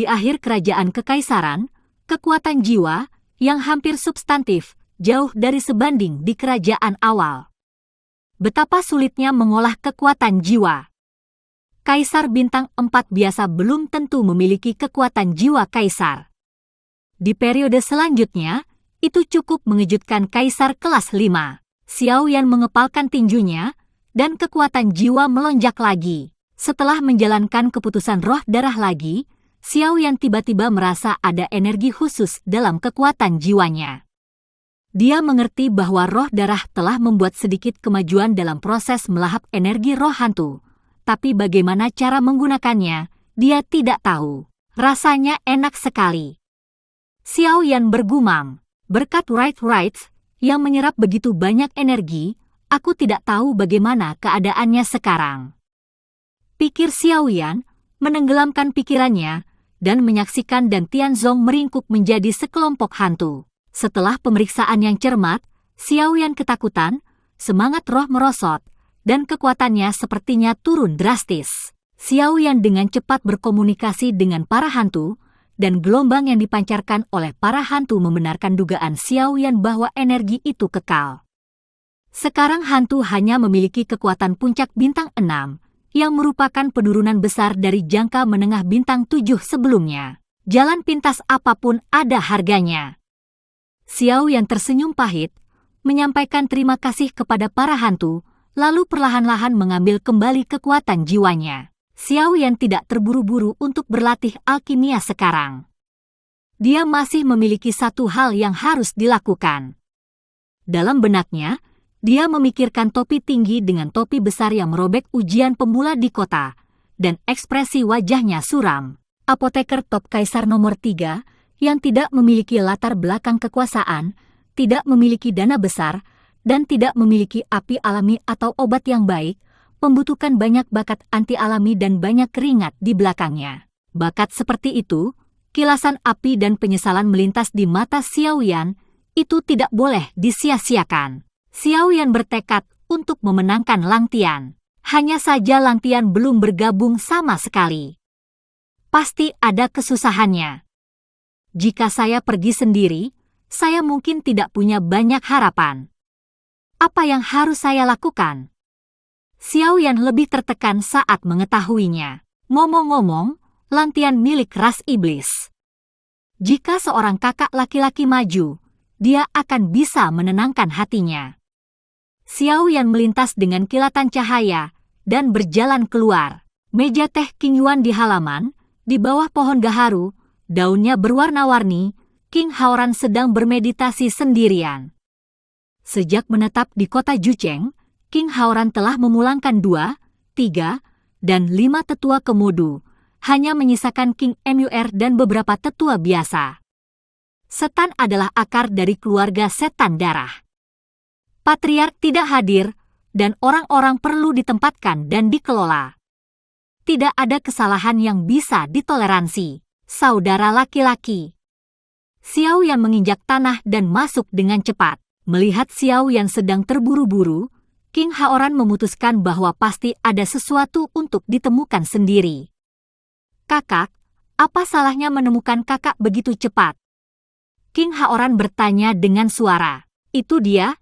Di akhir kerajaan kekaisaran, kekuatan jiwa yang hampir substantif jauh dari sebanding di kerajaan awal. Betapa sulitnya mengolah kekuatan jiwa. Kaisar bintang 4 biasa belum tentu memiliki kekuatan jiwa kaisar. Di periode selanjutnya, itu cukup mengejutkan kaisar kelas 5. Xiao Yan mengepalkan tinjunya, dan kekuatan jiwa melonjak lagi. Setelah menjalankan keputusan roh darah lagi, Xiao Yan tiba-tiba merasa ada energi khusus dalam kekuatan jiwanya. Dia mengerti bahwa roh darah telah membuat sedikit kemajuan dalam proses melahap energi roh hantu. Tapi bagaimana cara menggunakannya, dia tidak tahu. Rasanya enak sekali. Xiao Yan bergumam, berkat rights yang menyerap begitu banyak energi, aku tidak tahu bagaimana keadaannya sekarang. Pikir Xiao Yan, menenggelamkan pikirannya, dan menyaksikan dan Tianzong meringkuk menjadi sekelompok hantu. Setelah pemeriksaan yang cermat, Xiao Yan ketakutan, semangat roh merosot, dan kekuatannya sepertinya turun drastis. Xiao Yan dengan cepat berkomunikasi dengan para hantu, dan gelombang yang dipancarkan oleh para hantu membenarkan dugaan Xiao Yan bahwa energi itu kekal. Sekarang hantu hanya memiliki kekuatan puncak bintang 6, yang merupakan penurunan besar dari jangka menengah bintang 7 sebelumnya. Jalan pintas apapun ada harganya. Xiao Yan tersenyum pahit, menyampaikan terima kasih kepada para hantu, lalu perlahan-lahan mengambil kembali kekuatan jiwanya. Xiao Yan tidak terburu-buru untuk berlatih alkimia sekarang. Dia masih memiliki satu hal yang harus dilakukan. Dalam benaknya, dia memikirkan topi tinggi dengan topi besar yang merobek ujian pemula di kota, dan ekspresi wajahnya suram. Apoteker top kaisar nomor 3, yang tidak memiliki latar belakang kekuasaan, tidak memiliki dana besar, dan tidak memiliki api alami atau obat yang baik, membutuhkan banyak bakat anti alami dan banyak keringat di belakangnya. Bakat seperti itu, kilasan api dan penyesalan melintas di mata Xiao Yan, itu tidak boleh disia-siakan. Xiao Yan bertekad untuk memenangkan Lang Tian. Hanya saja Lang Tian belum bergabung sama sekali. Pasti ada kesusahannya. Jika saya pergi sendiri, saya mungkin tidak punya banyak harapan. Apa yang harus saya lakukan? Xiao Yan lebih tertekan saat mengetahuinya. Ngomong-ngomong, Lang Tian milik ras iblis. Jika seorang kakak laki-laki maju, dia akan bisa menenangkan hatinya. Xiao Yan melintas dengan kilatan cahaya dan berjalan keluar. Meja teh King Yuan di halaman, di bawah pohon gaharu, daunnya berwarna-warni, King Haoran sedang bermeditasi sendirian. Sejak menetap di kota Jucheng, King Haoran telah memulangkan 2, 3, dan 5 tetua kemudu, hanya menyisakan King Mur dan beberapa tetua biasa. Setan adalah akar dari keluarga setan darah. Patriark tidak hadir, dan orang-orang perlu ditempatkan dan dikelola. Tidak ada kesalahan yang bisa ditoleransi. Saudara laki-laki. Xiao Yan menginjak tanah dan masuk dengan cepat. Melihat Xiao Yan sedang terburu-buru, King Haoran memutuskan bahwa pasti ada sesuatu untuk ditemukan sendiri. Kakak, apa salahnya menemukan kakak begitu cepat? King Haoran bertanya dengan suara. Itu dia?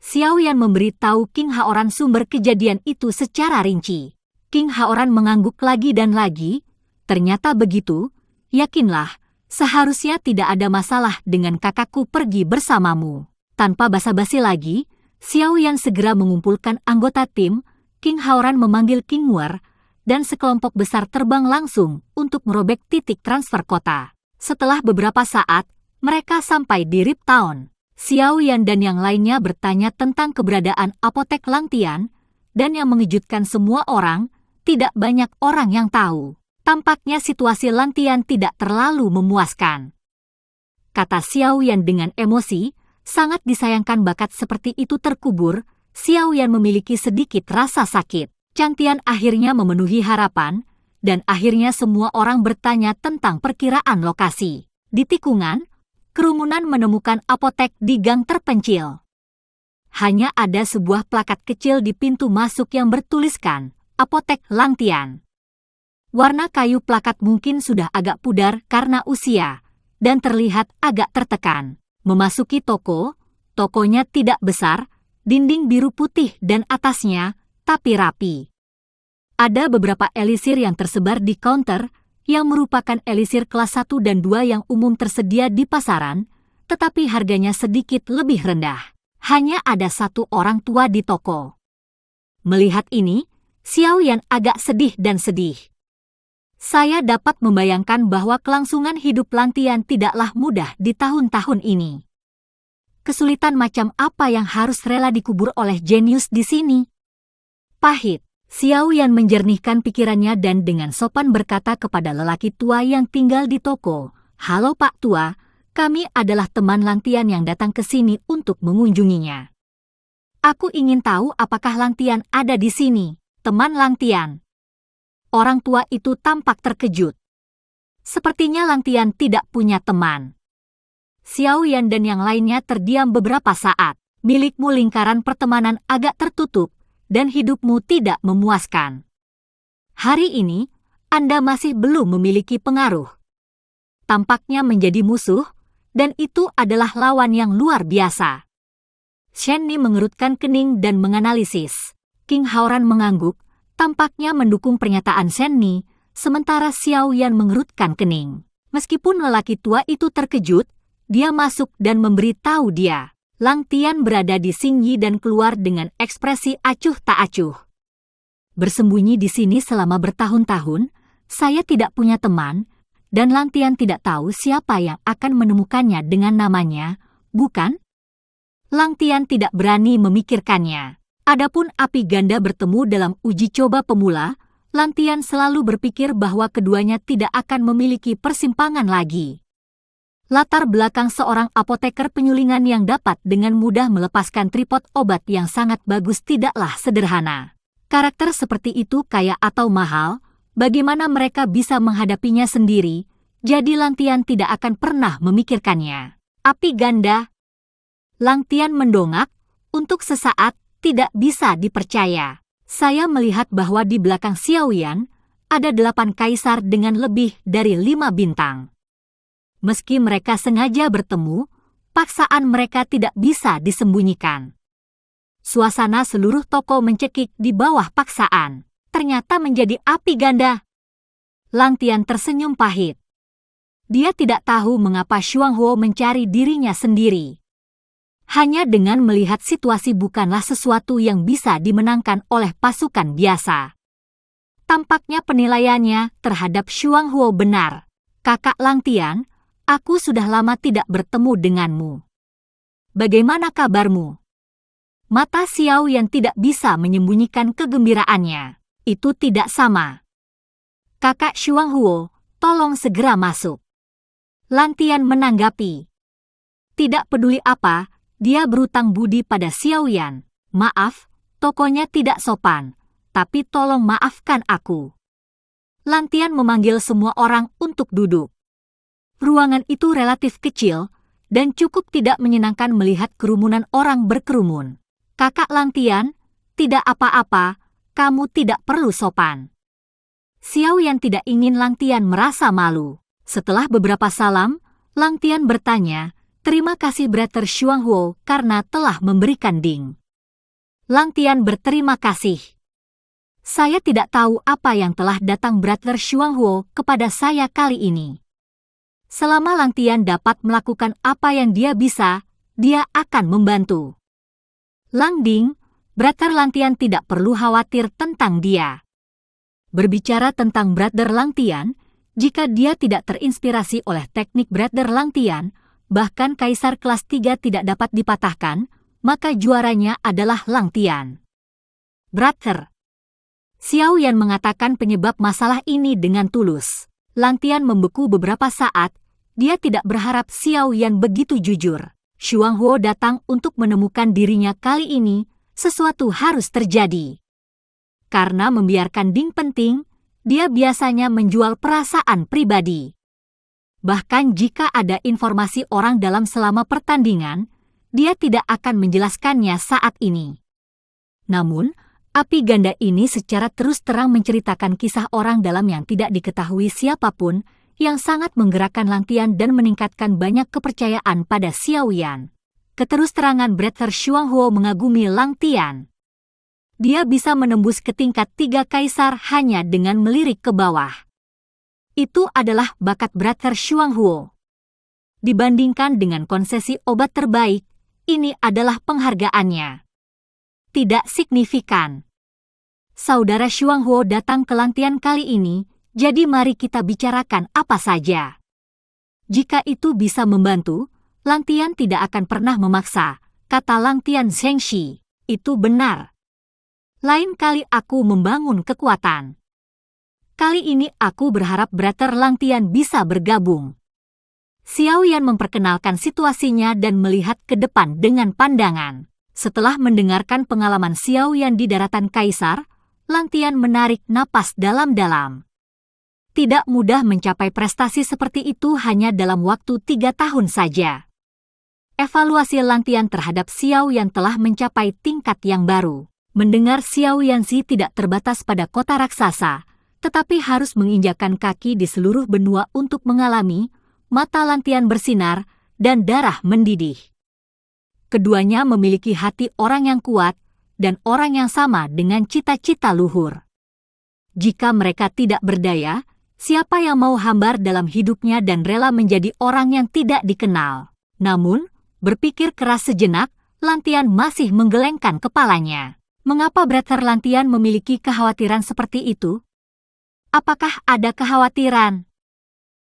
Xiao Yan memberitahu King Haoran sumber kejadian itu secara rinci. King Haoran mengangguk lagi dan lagi. Ternyata begitu, yakinlah, seharusnya tidak ada masalah dengan kakakku pergi bersamamu. Tanpa basa-basi lagi, Xiao Yan segera mengumpulkan anggota tim. King Haoran memanggil King War, dan sekelompok besar terbang langsung untuk merobek titik transfer kota. Setelah beberapa saat, mereka sampai di Rip Town. Xiao Yan dan yang lainnya bertanya tentang keberadaan apotek Lang Tian, dan yang mengejutkan semua orang, tidak banyak orang yang tahu. Tampaknya situasi Lang Tian tidak terlalu memuaskan. Kata Xiao Yan dengan emosi, sangat disayangkan bakat seperti itu terkubur. Xiao Yan memiliki sedikit rasa sakit. Cantian akhirnya memenuhi harapan, dan akhirnya semua orang bertanya tentang perkiraan lokasi. Di tikungan, kerumunan menemukan apotek di gang terpencil. Hanya ada sebuah plakat kecil di pintu masuk yang bertuliskan, Apotek Lang Tian. Warna kayu plakat mungkin sudah agak pudar karena usia, dan terlihat agak tertekan. Memasuki toko, tokonya tidak besar, dinding biru putih dan atasnya, tapi rapi. Ada beberapa elisir yang tersebar di counter, yang merupakan elisir kelas 1 dan 2 yang umum tersedia di pasaran, tetapi harganya sedikit lebih rendah. Hanya ada satu orang tua di toko. Melihat ini, Xiao Yan agak sedih dan sedih. Saya dapat membayangkan bahwa kelangsungan hidup Lantian tidaklah mudah di tahun-tahun ini. Kesulitan macam apa yang harus rela dikubur oleh jenius di sini? Pahit. Xiao Yan menjernihkan pikirannya dan dengan sopan berkata kepada lelaki tua yang tinggal di toko, "Halo Pak Tua, kami adalah teman Lantian yang datang ke sini untuk mengunjunginya. Aku ingin tahu apakah Lantian ada di sini." Teman Lantian. Orang tua itu tampak terkejut. Sepertinya Lantian tidak punya teman. Xiao Yan dan yang lainnya terdiam beberapa saat. Milikmu lingkaran pertemanan agak tertutup, dan hidupmu tidak memuaskan. Hari ini, Anda masih belum memiliki pengaruh. Tampaknya menjadi musuh, dan itu adalah lawan yang luar biasa. Shen Ni mengerutkan kening dan menganalisis. King Haoran mengangguk, tampaknya mendukung pernyataan Shen Ni, sementara Xiao Yan mengerutkan kening. Meskipun lelaki tua itu terkejut, dia masuk dan memberitahu dia. Lantian berada di Xingyi dan keluar dengan ekspresi acuh tak acuh. Bersembunyi di sini selama bertahun-tahun, saya tidak punya teman, dan Lantian tidak tahu siapa yang akan menemukannya dengan namanya, bukan? Lantian tidak berani memikirkannya. Adapun api ganda bertemu dalam uji coba pemula, Lantian selalu berpikir bahwa keduanya tidak akan memiliki persimpangan lagi. Latar belakang seorang apoteker penyulingan yang dapat dengan mudah melepaskan tripod obat yang sangat bagus tidaklah sederhana. Karakter seperti itu kaya atau mahal, bagaimana mereka bisa menghadapinya sendiri, jadi Lantian tidak akan pernah memikirkannya. Api ganda. Lantian mendongak, untuk sesaat, tidak bisa dipercaya. Saya melihat bahwa di belakang Xiao Yan, ada 8 kaisar dengan lebih dari 5 bintang. Meski mereka sengaja bertemu, paksaan mereka tidak bisa disembunyikan. Suasana seluruh toko mencekik di bawah paksaan. Ternyata menjadi api ganda. Lantian tersenyum pahit. Dia tidak tahu mengapa Xuanghuo mencari dirinya sendiri. Hanya dengan melihat situasi bukanlah sesuatu yang bisa dimenangkan oleh pasukan biasa. Tampaknya penilaiannya terhadap Xuanghuo benar. Kakak Lantian, aku sudah lama tidak bertemu denganmu. Bagaimana kabarmu? Mata Xiao Yan tidak bisa menyembunyikan kegembiraannya. Itu tidak sama. Kakak Xuanghuo, tolong segera masuk. Lantian menanggapi. Tidak peduli apa, dia berutang budi pada Xiao Yan. Maaf, tokonya tidak sopan, tapi tolong maafkan aku. Lantian memanggil semua orang untuk duduk. Ruangan itu relatif kecil, dan cukup tidak menyenangkan melihat kerumunan orang berkerumun. Kakak Lantian, tidak apa-apa, kamu tidak perlu sopan. Xiao Yan tidak ingin Lantian merasa malu. Setelah beberapa salam, Lantian bertanya, "Terima kasih Brother Xuanghuo karena telah memberikan ding." Lantian berterima kasih. Saya tidak tahu apa yang telah datang Brother Xuanghuo kepada saya kali ini. Selama Lantian dapat melakukan apa yang dia bisa, dia akan membantu. Lang Ding, Brother Lantian tidak perlu khawatir tentang dia. Berbicara tentang Brother Lantian, jika dia tidak terinspirasi oleh teknik Brother Lantian, bahkan Kaisar kelas 3 tidak dapat dipatahkan, maka juaranya adalah Lantian. Brother. Xiao Yan mengatakan penyebab masalah ini dengan tulus. Lantian membeku beberapa saat, dia tidak berharap Xiao Yan begitu jujur. Xuanghuo datang untuk menemukan dirinya kali ini, sesuatu harus terjadi. Karena membiarkan ding penting, dia biasanya menjual perasaan pribadi. Bahkan jika ada informasi orang dalam selama pertandingan, dia tidak akan menjelaskannya saat ini. Namun, Api ganda ini secara terus terang menceritakan kisah orang dalam yang tidak diketahui siapapun, yang sangat menggerakkan Langtian dan meningkatkan banyak kepercayaan pada Xiaoyan. Keterus-terangan Brother Xuanghuo mengagumi Langtian. Dia bisa menembus ke tingkat 3 kaisar hanya dengan melirik ke bawah. Itu adalah bakat Brother Xuanghuo. Dibandingkan dengan konsesi obat terbaik, ini adalah penghargaannya. Tidak signifikan. Saudara Xuanghuo datang ke Langtian kali ini, jadi mari kita bicarakan apa saja. Jika itu bisa membantu, Langtian tidak akan pernah memaksa, kata Langtian Zhengxi. Itu benar. Lain kali aku membangun kekuatan. Kali ini aku berharap Brother Langtian bisa bergabung. Xiaoyan memperkenalkan situasinya dan melihat ke depan dengan pandangan. Setelah mendengarkan pengalaman Xiaoyan di daratan kaisar, Langtian menarik napas dalam-dalam. Tidak mudah mencapai prestasi seperti itu hanya dalam waktu 3 tahun saja. Evaluasi Langtian terhadap Xiaoyan telah mencapai tingkat yang baru. Mendengar Xiaoyanzi tidak terbatas pada kota raksasa, tetapi harus menginjakkan kaki di seluruh benua untuk mengalami, mata Langtian bersinar, dan darah mendidih. Keduanya memiliki hati orang yang kuat, dan orang yang sama dengan cita-cita luhur. Jika mereka tidak berdaya, siapa yang mau hambar dalam hidupnya dan rela menjadi orang yang tidak dikenal? Namun, berpikir keras sejenak, Langtian masih menggelengkan kepalanya. Mengapa Brother Langtian memiliki kekhawatiran seperti itu? Apakah ada kekhawatiran?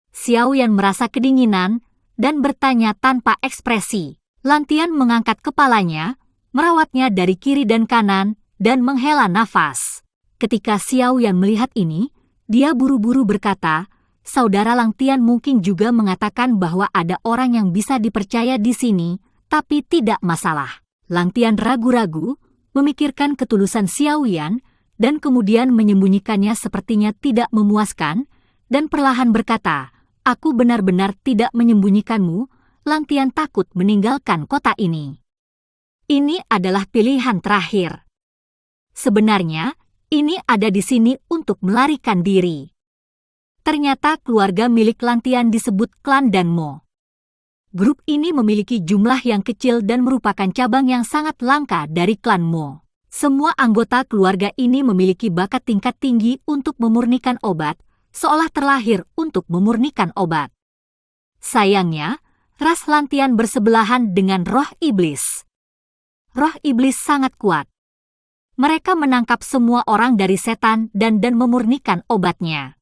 Xiaoyan merasa kedinginan dan bertanya tanpa ekspresi. Langtian mengangkat kepalanya, merawatnya dari kiri dan kanan, dan menghela nafas. Ketika Xiaoyan melihat ini, dia buru-buru berkata, Saudara Langtian mungkin juga mengatakan bahwa ada orang yang bisa dipercaya di sini, tapi tidak masalah. Langtian ragu-ragu, memikirkan ketulusan Xiaoyan, dan kemudian menyembunyikannya sepertinya tidak memuaskan, dan perlahan berkata, Aku benar-benar tidak menyembunyikanmu, Langtian takut meninggalkan kota ini. Ini adalah pilihan terakhir. Sebenarnya, ini ada di sini untuk melarikan diri. Ternyata keluarga milik Langtian disebut klan Danmo. Grup ini memiliki jumlah yang kecil dan merupakan cabang yang sangat langka dari klan Mo. Semua anggota keluarga ini memiliki bakat tingkat tinggi untuk memurnikan obat, seolah terlahir untuk memurnikan obat. Sayangnya, ras Langtian bersebelahan dengan roh iblis. Roh iblis sangat kuat. Mereka menangkap semua orang dari setan dan memurnikan obatnya.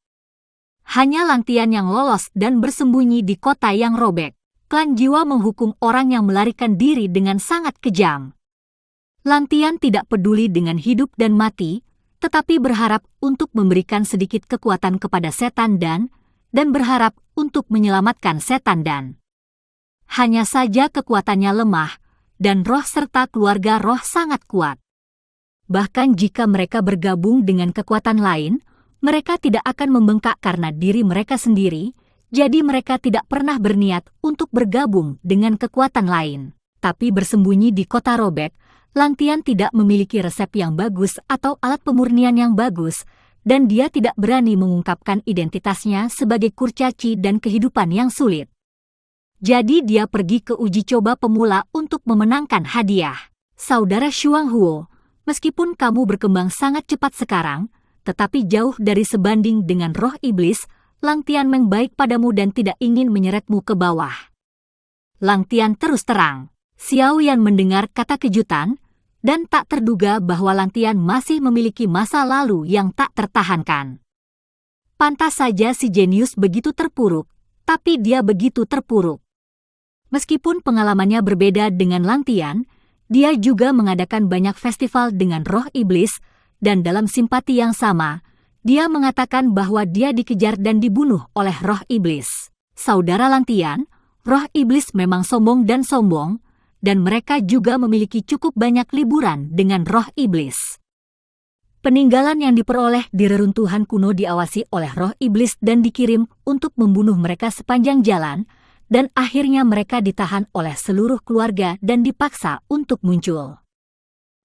Hanya Langtian yang lolos dan bersembunyi di kota yang robek. Klan jiwa menghukum orang yang melarikan diri dengan sangat kejam. Langtian tidak peduli dengan hidup dan mati, tetapi berharap untuk memberikan sedikit kekuatan kepada setan dan berharap untuk menyelamatkan setan dan. Hanya saja kekuatannya lemah, dan roh serta keluarga roh sangat kuat. Bahkan jika mereka bergabung dengan kekuatan lain, mereka tidak akan membengkak karena diri mereka sendiri, jadi mereka tidak pernah berniat untuk bergabung dengan kekuatan lain. Tapi bersembunyi di kota robek, Langtian tidak memiliki resep yang bagus atau alat pemurnian yang bagus, dan dia tidak berani mengungkapkan identitasnya sebagai kurcaci dan kehidupan yang sulit. Jadi dia pergi ke uji coba pemula untuk memenangkan hadiah. Saudara Xuanghuo, meskipun kamu berkembang sangat cepat sekarang, tetapi jauh dari sebanding dengan roh iblis, Langtian membaik padamu dan tidak ingin menyeretmu ke bawah. Langtian terus terang. Xiaoyan mendengar kata kejutan, dan tak terduga bahwa Langtian masih memiliki masa lalu yang tak tertahankan. Pantas saja si jenius begitu terpuruk, tapi dia begitu terpuruk. Meskipun pengalamannya berbeda dengan Langtian, dia juga mengadakan banyak festival dengan roh iblis, dan dalam simpati yang sama, dia mengatakan bahwa dia dikejar dan dibunuh oleh roh iblis. Saudara Langtian, roh iblis memang sombong, dan mereka juga memiliki cukup banyak liburan dengan roh iblis. Peninggalan yang diperoleh di reruntuhan kuno diawasi oleh roh iblis dan dikirim untuk membunuh mereka sepanjang jalan, dan akhirnya mereka ditahan oleh seluruh keluarga dan dipaksa untuk muncul.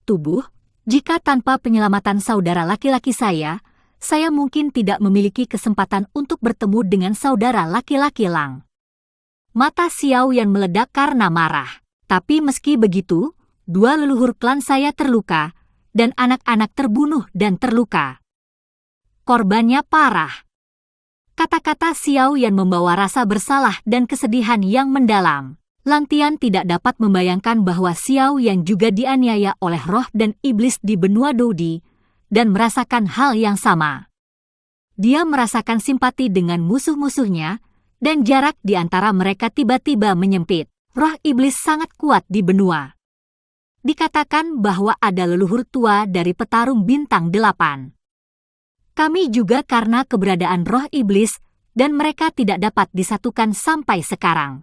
Tubuh, Jika tanpa penyelamatan saudara laki-laki saya mungkin tidak memiliki kesempatan untuk bertemu dengan saudara laki-laki Lang. Mata Xiao Yan meledak karena marah. Tapi meski begitu, 2 leluhur klan saya terluka, dan anak-anak terbunuh dan terluka. Korbannya parah. Kata-kata Xiao Yan membawa rasa bersalah dan kesedihan yang mendalam. Lang Tian tidak dapat membayangkan bahwa Xiao Yan juga dianiaya oleh roh dan iblis di benua Dodi, dan merasakan hal yang sama. Dia merasakan simpati dengan musuh-musuhnya, dan jarak di antara mereka tiba-tiba menyempit. Roh iblis sangat kuat di benua. Dikatakan bahwa ada leluhur tua dari petarung bintang 8. Kami juga karena keberadaan roh iblis, dan mereka tidak dapat disatukan sampai sekarang.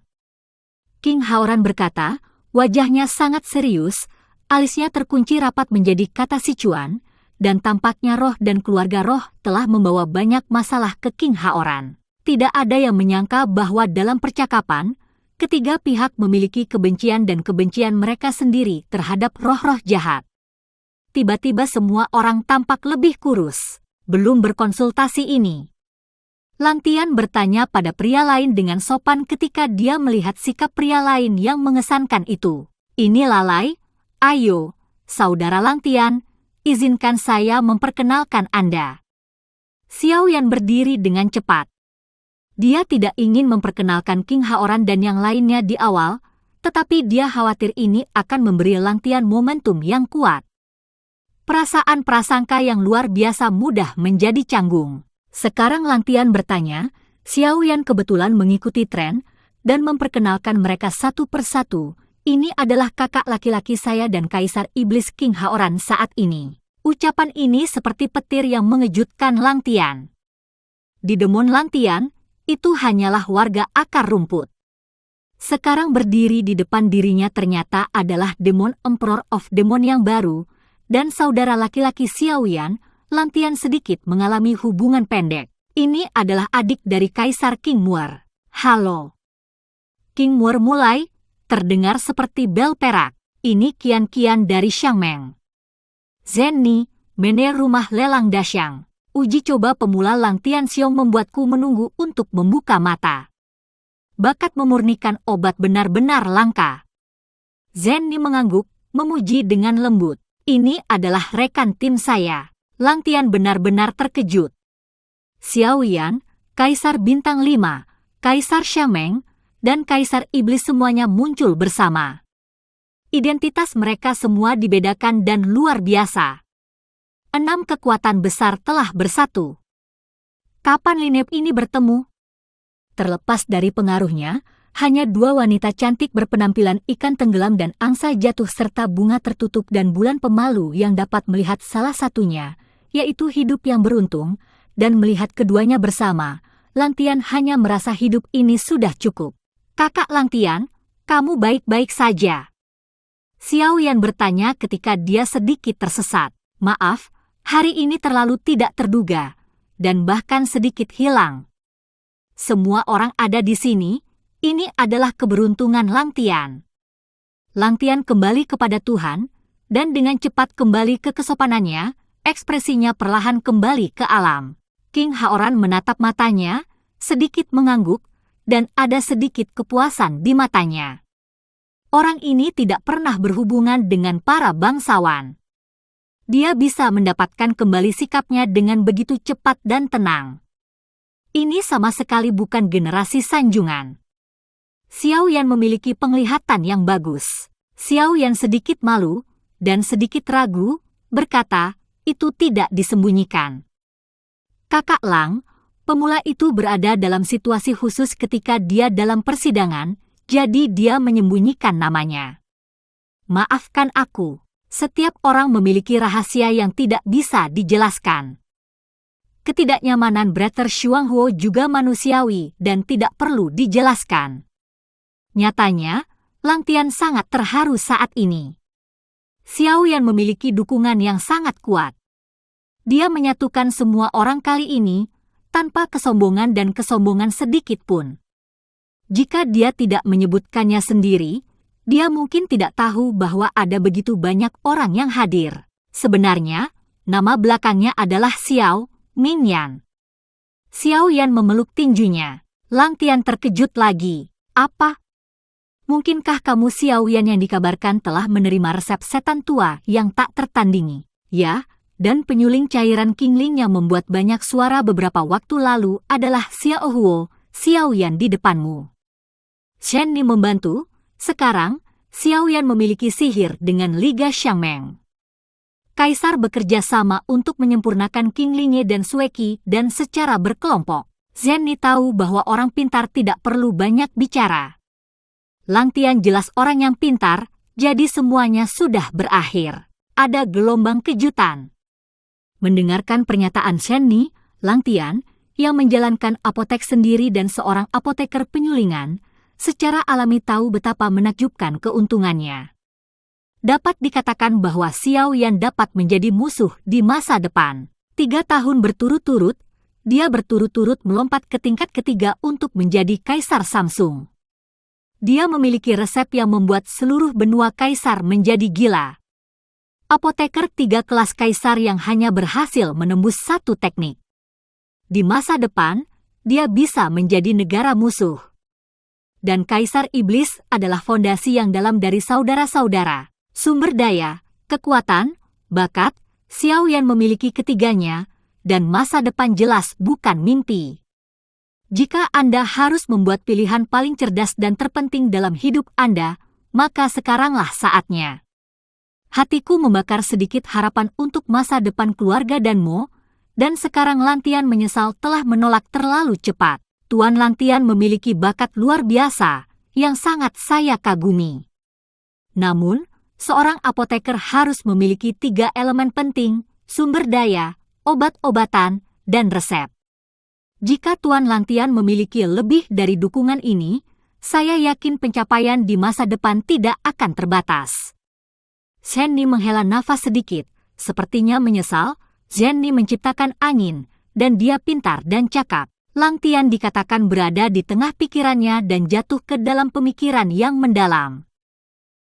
King Haoran berkata, wajahnya sangat serius, alisnya terkunci rapat menjadi kata Sichuan, dan tampaknya roh dan keluarga roh telah membawa banyak masalah ke King Haoran. Tidak ada yang menyangka bahwa dalam percakapan, ketiga pihak memiliki kebencian dan kebencian mereka sendiri terhadap roh-roh jahat. Tiba-tiba semua orang tampak lebih kurus. Belum berkonsultasi ini. Lang Tian bertanya pada pria lain dengan sopan ketika dia melihat sikap pria lain yang mengesankan itu. Ini lalai, ayo, saudara Lang Tian, izinkan saya memperkenalkan Anda. Xiao Yan berdiri dengan cepat. Dia tidak ingin memperkenalkan King Haoran dan yang lainnya di awal, tetapi dia khawatir ini akan memberi Lang Tian momentum yang kuat. Perasaan prasangka yang luar biasa mudah menjadi canggung. Sekarang Lang Tian bertanya, Xiao Yan kebetulan mengikuti tren dan memperkenalkan mereka satu persatu. Ini adalah kakak laki-laki saya dan Kaisar Iblis King Haoran saat ini. Ucapan ini seperti petir yang mengejutkan Lang Tian. Di demon Lang Tian, itu hanyalah warga akar rumput. Sekarang berdiri di depan dirinya ternyata adalah demon Emperor of Demon yang baru, dan saudara laki-laki Xiao Yan, Lang Tian sedikit mengalami hubungan pendek. Ini adalah adik dari Kaisar King Muer. Halo. King Muer mulai, terdengar seperti bel perak. Ini kian-kian dari Xiangmeng. Zenni, mene rumah lelang dasyang. Uji coba pemula Lang Tian Xiong membuatku menunggu untuk membuka mata. Bakat memurnikan obat benar-benar langka. Zenni mengangguk, memuji dengan lembut. Ini adalah rekan tim saya. Lang Tian benar-benar terkejut. Xiao Yan, Kaisar Bintang 5, Kaisar Xiangmeng, dan Kaisar Iblis semuanya muncul bersama. Identitas mereka semua dibedakan dan luar biasa. 6 kekuatan besar telah bersatu. Kapan lineup ini bertemu? Terlepas dari pengaruhnya, hanya 2 wanita cantik berpenampilan ikan tenggelam dan angsa jatuh serta bunga tertutup dan bulan pemalu yang dapat melihat salah satunya, yaitu hidup yang beruntung, dan melihat keduanya bersama, Lang Tian hanya merasa hidup ini sudah cukup. Kakak Lang Tian, kamu baik-baik saja? Xiao Yan bertanya ketika dia sedikit tersesat. Maaf, hari ini terlalu tidak terduga, dan bahkan sedikit hilang. Semua orang ada di sini, ini adalah keberuntungan Lang Tian. Lang Tian kembali kepada Tuhan, dan dengan cepat kembali ke kesopanannya, ekspresinya perlahan kembali ke alam. King Haoran menatap matanya, sedikit mengangguk, dan ada sedikit kepuasan di matanya. Orang ini tidak pernah berhubungan dengan para bangsawan. Dia bisa mendapatkan kembali sikapnya dengan begitu cepat dan tenang. Ini sama sekali bukan generasi sanjungan. Xiao Yan memiliki penglihatan yang bagus. Xiao Yan sedikit malu dan sedikit ragu, berkata, itu tidak disembunyikan. Kakak Lang, pemula itu berada dalam situasi khusus ketika dia dalam persidangan, jadi dia menyembunyikan namanya. Maafkan aku. Setiap orang memiliki rahasia yang tidak bisa dijelaskan. Ketidaknyamanan Brother Shuanghuo juga manusiawi dan tidak perlu dijelaskan. Nyatanya, Lang Tian sangat terharu saat ini. Xiao Yan memiliki dukungan yang sangat kuat. Dia menyatukan semua orang kali ini, tanpa kesombongan dan kesombongan sedikit pun. Jika dia tidak menyebutkannya sendiri, dia mungkin tidak tahu bahwa ada begitu banyak orang yang hadir. Sebenarnya, nama belakangnya adalah Xiao Mingyan. Xiao Yan memeluk tinjunya. Lang Tian terkejut lagi. Apa? Mungkinkah kamu Xiao Yan yang dikabarkan telah menerima resep setan tua yang tak tertandingi? Ya, dan penyuling cairan Qingling yang membuat banyak suara beberapa waktu lalu adalah Xiao Huo, Xiao Yan di depanmu. Shen Ni membantu. Sekarang, Xiao Yan memiliki sihir dengan Liga Xiangmeng. Kaisar bekerja sama untuk menyempurnakan Qingling dan Sueki dan secara berkelompok. Shen Ni tahu bahwa orang pintar tidak perlu banyak bicara. Lang Tian jelas orang yang pintar, jadi semuanya sudah berakhir. Ada gelombang kejutan. Mendengarkan pernyataan Shen Ni, Lang Tian, yang menjalankan apotek sendiri dan seorang apoteker penyulingan, secara alami tahu betapa menakjubkan keuntungannya. Dapat dikatakan bahwa Xiao Yan dapat menjadi musuh di masa depan. 3 tahun berturut-turut, dia berturut-turut melompat ke tingkat ketiga untuk menjadi Kaisar Samsung. Dia memiliki resep yang membuat seluruh benua Kaisar menjadi gila. Apoteker 3 kelas Kaisar yang hanya berhasil menembus 1 teknik. Di masa depan, dia bisa menjadi negara musuh. Dan Kaisar Iblis adalah fondasi yang dalam dari saudara-saudara. Sumber daya, kekuatan, bakat, Xiao Yan memiliki ketiganya, dan masa depan jelas bukan mimpi. Jika Anda harus membuat pilihan paling cerdas dan terpenting dalam hidup Anda, maka sekaranglah saatnya. Hatiku membakar sedikit harapan untuk masa depan keluarga dan Mo, dan sekarang Lang Tian menyesal telah menolak terlalu cepat. Tuan Lang Tian memiliki bakat luar biasa yang sangat saya kagumi. Namun, seorang apoteker harus memiliki 3 elemen penting, sumber daya, obat-obatan, dan resep. Jika Tuan Lang Tian memiliki lebih dari dukungan ini, saya yakin pencapaian di masa depan tidak akan terbatas. Shen Ni menghela nafas sedikit, sepertinya menyesal. Shen Ni menciptakan angin, dan dia pintar dan cakap. Lang Tian dikatakan berada di tengah pikirannya dan jatuh ke dalam pemikiran yang mendalam.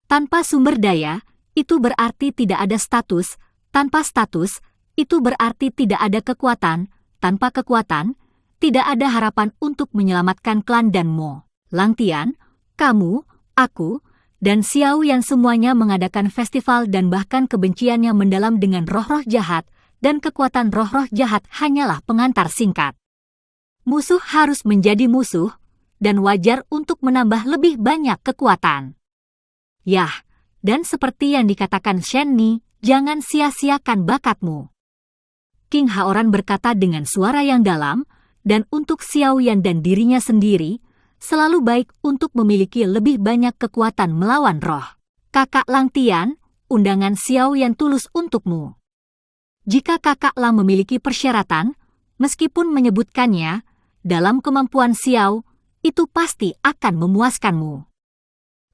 Tanpa sumber daya, itu berarti tidak ada status. Tanpa status, itu berarti tidak ada kekuatan. Tanpa kekuatan, tidak ada harapan untuk menyelamatkan klan dan Mo. Lang Tian, kamu, aku, dan Xiao Yan semuanya mengadakan festival dan bahkan kebencian yang mendalam dengan roh-roh jahat, dan kekuatan roh-roh jahat hanyalah pengantar singkat. Musuh harus menjadi musuh, dan wajar untuk menambah lebih banyak kekuatan. Yah, dan seperti yang dikatakan Shen Ni, jangan sia-siakan bakatmu. King Haoran berkata dengan suara yang dalam, dan untuk Xiao Yan dan dirinya sendiri, selalu baik untuk memiliki lebih banyak kekuatan melawan roh. Kakak Lang Tian, undangan Xiao Yan tulus untukmu. Jika kakak Lang memiliki persyaratan, meskipun menyebutkannya, dalam kemampuan Xiao, itu pasti akan memuaskanmu.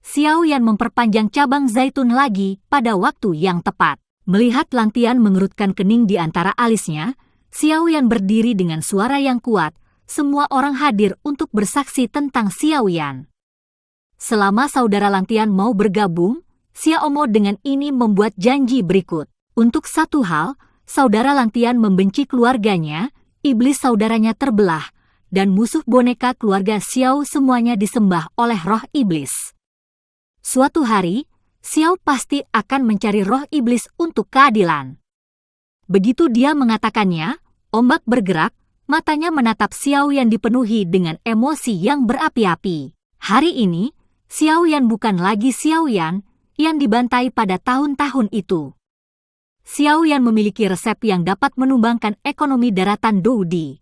Xiao Yan memperpanjang cabang zaitun lagi pada waktu yang tepat. Melihat Lang Tian mengerutkan kening di antara alisnya, Xiao Yan berdiri dengan suara yang kuat. Semua orang hadir untuk bersaksi tentang Xiao Yan. Selama saudara Lang Tian mau bergabung, Xiao Mo dengan ini membuat janji berikut. Untuk satu hal, saudara Lang Tian membenci keluarganya, iblis saudaranya terbelah, dan musuh boneka keluarga Xiao semuanya disembah oleh roh iblis. Suatu hari, Xiao pasti akan mencari roh iblis untuk keadilan. Begitu dia mengatakannya, ombak bergerak, matanya menatap Xiao Yan dipenuhi dengan emosi yang berapi-api. Hari ini, Xiao Yan bukan lagi Xiao Yan yang dibantai pada tahun-tahun itu. Xiao Yan memiliki resep yang dapat menumbangkan ekonomi daratan Doudi.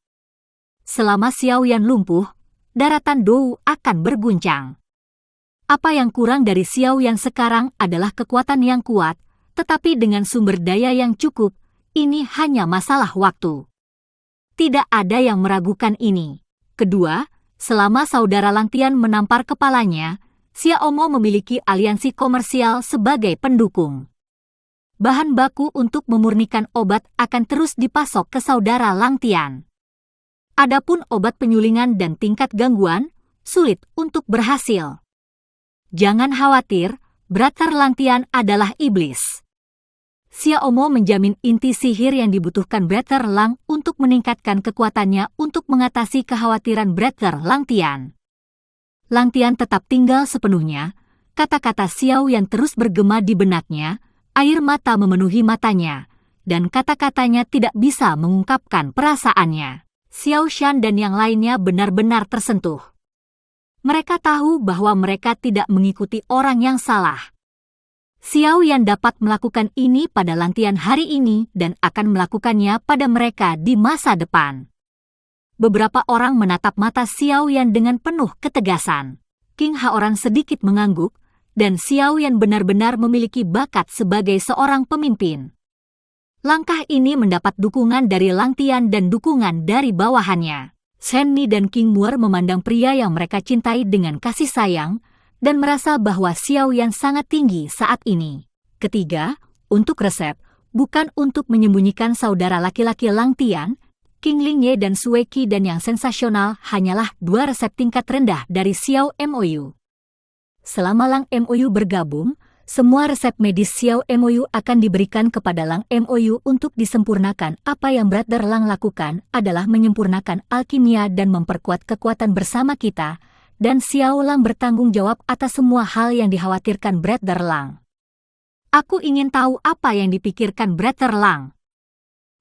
Selama Xiao Yan lumpuh, daratan Dou akan berguncang. Apa yang kurang dari Xiao Yan sekarang adalah kekuatan yang kuat, tetapi dengan sumber daya yang cukup, ini hanya masalah waktu. Tidak ada yang meragukan ini. Kedua, selama saudara Lang Tian menampar kepalanya, Xiao Mo memiliki aliansi komersial sebagai pendukung. Bahan baku untuk memurnikan obat akan terus dipasok ke saudara Lang Tian. Adapun obat penyulingan dan tingkat gangguan, sulit untuk berhasil. Jangan khawatir, Brother Lang Tian adalah iblis. Xiao Mo menjamin inti sihir yang dibutuhkan Brother Lang untuk meningkatkan kekuatannya untuk mengatasi kekhawatiran Brother Lang Tian. Lang Tian tetap tinggal sepenuhnya, kata-kata Xiao Yan terus bergema di benaknya, air mata memenuhi matanya, dan kata-katanya tidak bisa mengungkapkan perasaannya. Xiao Shan dan yang lainnya benar-benar tersentuh. Mereka tahu bahwa mereka tidak mengikuti orang yang salah. Xiao Yan dapat melakukan ini pada Lang Tian hari ini dan akan melakukannya pada mereka di masa depan. Beberapa orang menatap mata Xiao Yan dengan penuh ketegasan. King Haoran sedikit mengangguk, dan Xiao Yan benar-benar memiliki bakat sebagai seorang pemimpin. Langkah ini mendapat dukungan dari Lang Tian dan dukungan dari bawahannya. Shen Ni dan King Muer memandang pria yang mereka cintai dengan kasih sayang, dan merasa bahwa Xiao Yan sangat tinggi saat ini. Ketiga, untuk resep, bukan untuk menyembunyikan saudara laki-laki Lang Tian, King Ling Ye dan Sui Qi, dan yang sensasional hanyalah 2 resep tingkat rendah dari Xiao Mou. Selama Lang Mou bergabung, semua resep medis Xiao Mou akan diberikan kepada Lang Mou untuk disempurnakan. Apa yang Brother Lang lakukan adalah menyempurnakan alkimia dan memperkuat kekuatan bersama kita, dan Xiao Lang bertanggung jawab atas semua hal yang dikhawatirkan Brother Lang. Aku ingin tahu apa yang dipikirkan Brother Lang.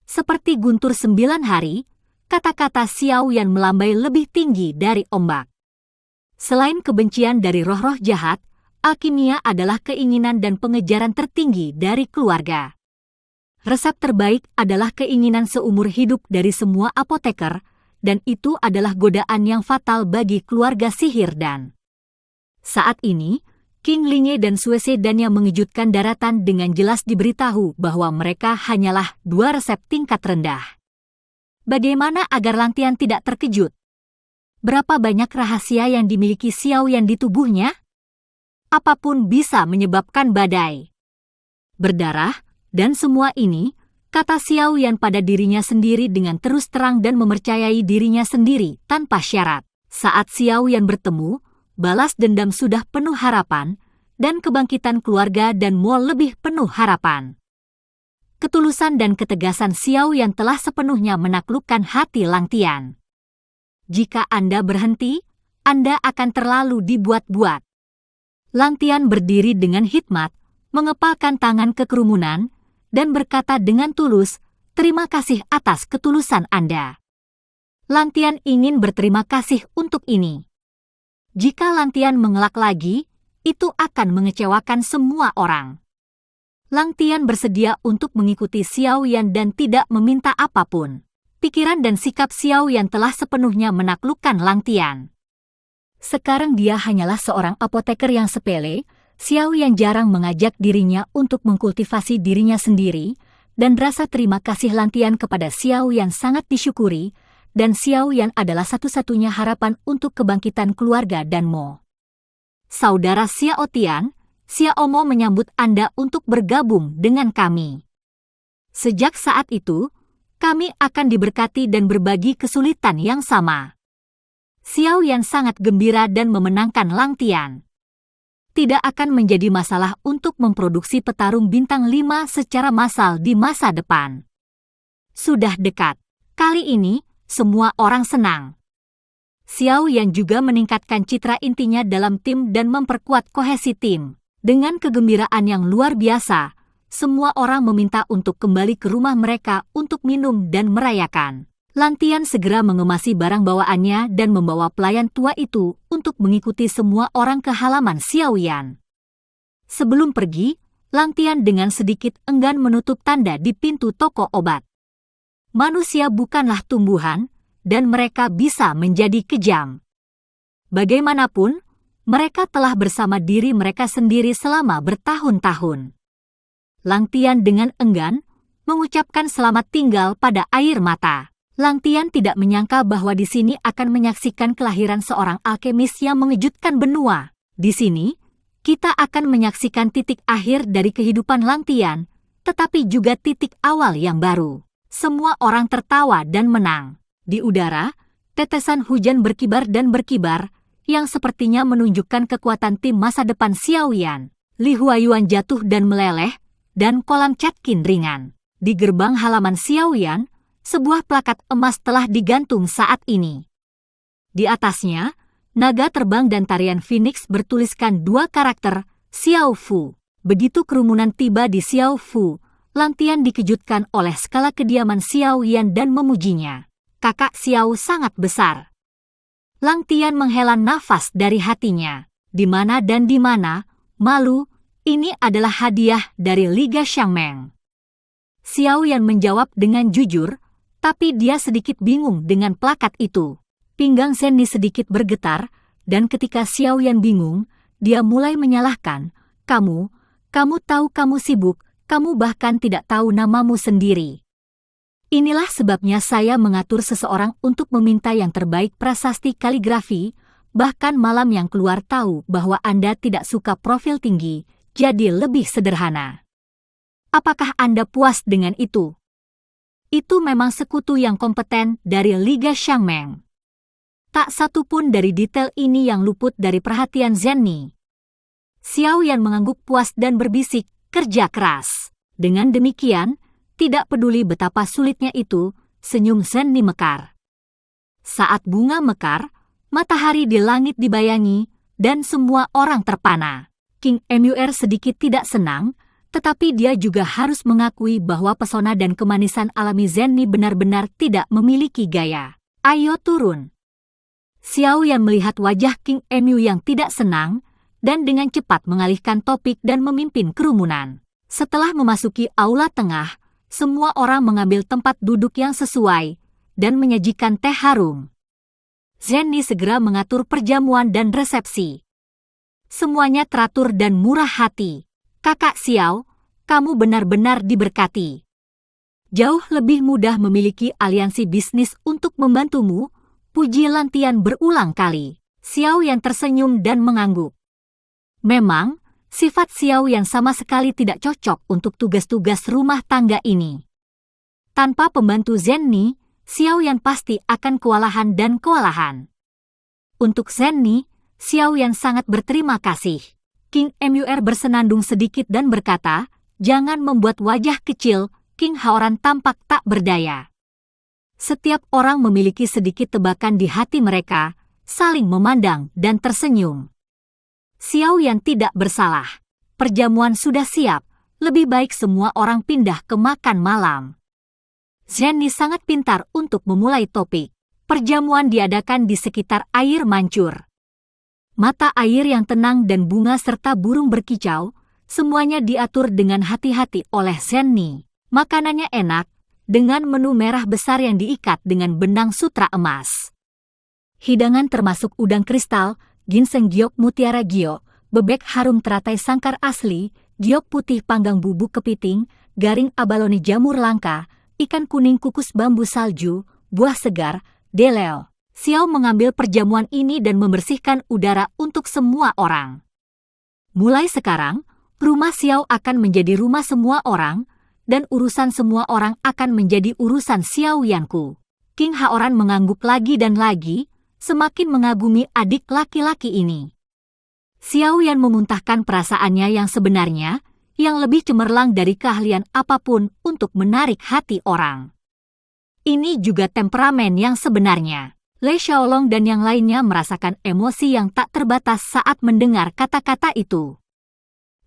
Seperti guntur 9 hari, kata-kata Xiao Yan melambai lebih tinggi dari ombak. Selain kebencian dari roh-roh jahat, alkimia adalah keinginan dan pengejaran tertinggi dari keluarga. Resep terbaik adalah keinginan seumur hidup dari semua apoteker, dan itu adalah godaan yang fatal bagi keluarga sihir dan. Saat ini, King Ling Ye dan Sui Se dan yang mengejutkan daratan dengan jelas diberitahu bahwa mereka hanyalah 2 resep tingkat rendah. Bagaimana agar Lang Tian tidak terkejut? Berapa banyak rahasia yang dimiliki Xiao Yan di tubuhnya? Apapun bisa menyebabkan badai berdarah, dan semua ini, kata Xiao Yan pada dirinya sendiri dengan terus terang dan mempercayai dirinya sendiri tanpa syarat. Saat Xiao Yan bertemu, balas dendam sudah penuh harapan, dan kebangkitan keluarga dan Mo lebih penuh harapan. Ketulusan dan ketegasan Xiao Yan telah sepenuhnya menaklukkan hati Lang Tian. Jika Anda berhenti, Anda akan terlalu dibuat-buat. Lang Tian berdiri dengan hikmat, mengepalkan tangan ke kerumunan, dan berkata dengan tulus, "Terima kasih atas ketulusan Anda." Lang Tian ingin berterima kasih untuk ini. Jika Lang Tian mengelak lagi, itu akan mengecewakan semua orang. Lang Tian bersedia untuk mengikuti Xiao Yan dan tidak meminta apapun. Pikiran dan sikap Xiao Yan telah sepenuhnya menaklukkan Lang Tian. Sekarang dia hanyalah seorang apoteker yang sepele. Xiao Yan jarang mengajak dirinya untuk mengkultivasi dirinya sendiri, dan rasa terima kasih Lang Tian kepada Xiao Yan sangat disyukuri, dan Xiao Yan adalah satu-satunya harapan untuk kebangkitan keluarga dan Mo. Saudara Xiao Tian, Xiao Mo menyambut Anda untuk bergabung dengan kami. Sejak saat itu, kami akan diberkati dan berbagi kesulitan yang sama. Xiao Yan sangat gembira dan memenangkan Lang Tian. Tidak akan menjadi masalah untuk memproduksi petarung bintang 5 secara massal di masa depan. Sudah dekat. Kali ini, semua orang senang. Xiao Yan juga meningkatkan citra intinya dalam tim dan memperkuat kohesi tim. Dengan kegembiraan yang luar biasa, semua orang meminta untuk kembali ke rumah mereka untuk minum dan merayakan. Lang Tian segera mengemasi barang bawaannya dan membawa pelayan tua itu untuk mengikuti semua orang ke halaman Xiao Yan. Sebelum pergi, Lang Tian dengan sedikit enggan menutup tanda di pintu toko obat. Manusia bukanlah tumbuhan, dan mereka bisa menjadi kejam. Bagaimanapun, mereka telah bersama diri mereka sendiri selama bertahun-tahun. Lang Tian dengan enggan mengucapkan selamat tinggal pada air mata. Lang Tian tidak menyangka bahwa di sini akan menyaksikan kelahiran seorang alkemis yang mengejutkan benua. Di sini, kita akan menyaksikan titik akhir dari kehidupan Lang Tian, tetapi juga titik awal yang baru. Semua orang tertawa dan menang. Di udara, tetesan hujan berkibar dan berkibar, yang sepertinya menunjukkan kekuatan tim masa depan Xiao Yan. Li Huayuan jatuh dan meleleh, dan kolam catkin ringan. Di gerbang halaman Xiaoyan, sebuah plakat emas telah digantung saat ini. Di atasnya, naga terbang dan tarian Phoenix bertuliskan dua karakter, Xiao Fu. Begitu kerumunan tiba di Xiao Fu, Lang Tian dikejutkan oleh skala kediaman Xiaoyan dan memujinya. Kakak Xiao sangat besar. Lang Tian menghela nafas dari hatinya. Di mana dan di mana, malu, ini adalah hadiah dari Liga Xiangmeng. Xiaoyan menjawab dengan jujur, tapi dia sedikit bingung dengan plakat itu. Pinggang Zenni sedikit bergetar, dan ketika Xiaoyan bingung, dia mulai menyalahkan, kamu tahu kamu sibuk, kamu bahkan tidak tahu namamu sendiri. Inilah sebabnya saya mengatur seseorang untuk meminta yang terbaik prasasti kaligrafi, bahkan malam yang keluar tahu bahwa Anda tidak suka profil tinggi, jadi lebih sederhana. Apakah Anda puas dengan itu? Itu memang sekutu yang kompeten dari Liga Xiangmeng. Tak satu pun dari detail ini yang luput dari perhatian Zenni. Xiaoyan mengangguk puas dan berbisik, kerja keras. Dengan demikian, tidak peduli betapa sulitnya itu, senyum Zenni mekar. Saat bunga mekar, matahari di langit dibayangi, dan semua orang terpana. King Mur sedikit tidak senang, tetapi dia juga harus mengakui bahwa pesona dan kemanisan alami Zenni benar-benar tidak memiliki gaya. Ayo turun. Xiaoyan melihat wajah King Mu yang tidak senang, dan dengan cepat mengalihkan topik dan memimpin kerumunan. Setelah memasuki aula tengah, semua orang mengambil tempat duduk yang sesuai, dan menyajikan teh harum. Zenni segera mengatur perjamuan dan resepsi. Semuanya teratur dan murah hati. Kakak Xiao, kamu benar-benar diberkati. Jauh lebih mudah memiliki aliansi bisnis untuk membantumu, puji Lang Tian berulang kali. Xiaoyan tersenyum dan mengangguk. Memang, sifat Xiaoyan sama sekali tidak cocok untuk tugas-tugas rumah tangga ini. Tanpa pembantu Zenni, Xiaoyan pasti akan kewalahan dan kewalahan. Untuk Zenni, Xiaoyan sangat berterima kasih. King Mur bersenandung sedikit dan berkata, jangan membuat wajah kecil, King Haoran tampak tak berdaya. Setiap orang memiliki sedikit tebakan di hati mereka, saling memandang dan tersenyum. Xiaoyan tidak bersalah. Perjamuan sudah siap, lebih baik semua orang pindah ke makan malam. Zenni sangat pintar untuk memulai topik. Perjamuan diadakan di sekitar air mancur. Mata air yang tenang dan bunga serta burung berkicau, semuanya diatur dengan hati-hati oleh Zenni. Makanannya enak, dengan menu merah besar yang diikat dengan benang sutra emas. Hidangan termasuk udang kristal, ginseng giok mutiara giok, bebek harum teratai sangkar asli, giok putih panggang bubuk kepiting, garing abalone jamur langka, ikan kuning kukus bambu salju, buah segar, deleo. Xiao mengambil perjamuan ini dan membersihkan udara untuk semua orang. Mulai sekarang, rumah Xiao akan menjadi rumah semua orang, dan urusan semua orang akan menjadi urusan Xiaoyanku. King Haoran mengangguk lagi dan lagi, semakin mengagumi adik laki-laki ini. Xiaoyan memuntahkan perasaannya yang sebenarnya, yang lebih cemerlang dari keahlian apapun untuk menarik hati orang. Ini juga temperamen yang sebenarnya. Lei Xiaolong dan yang lainnya merasakan emosi yang tak terbatas saat mendengar kata-kata itu.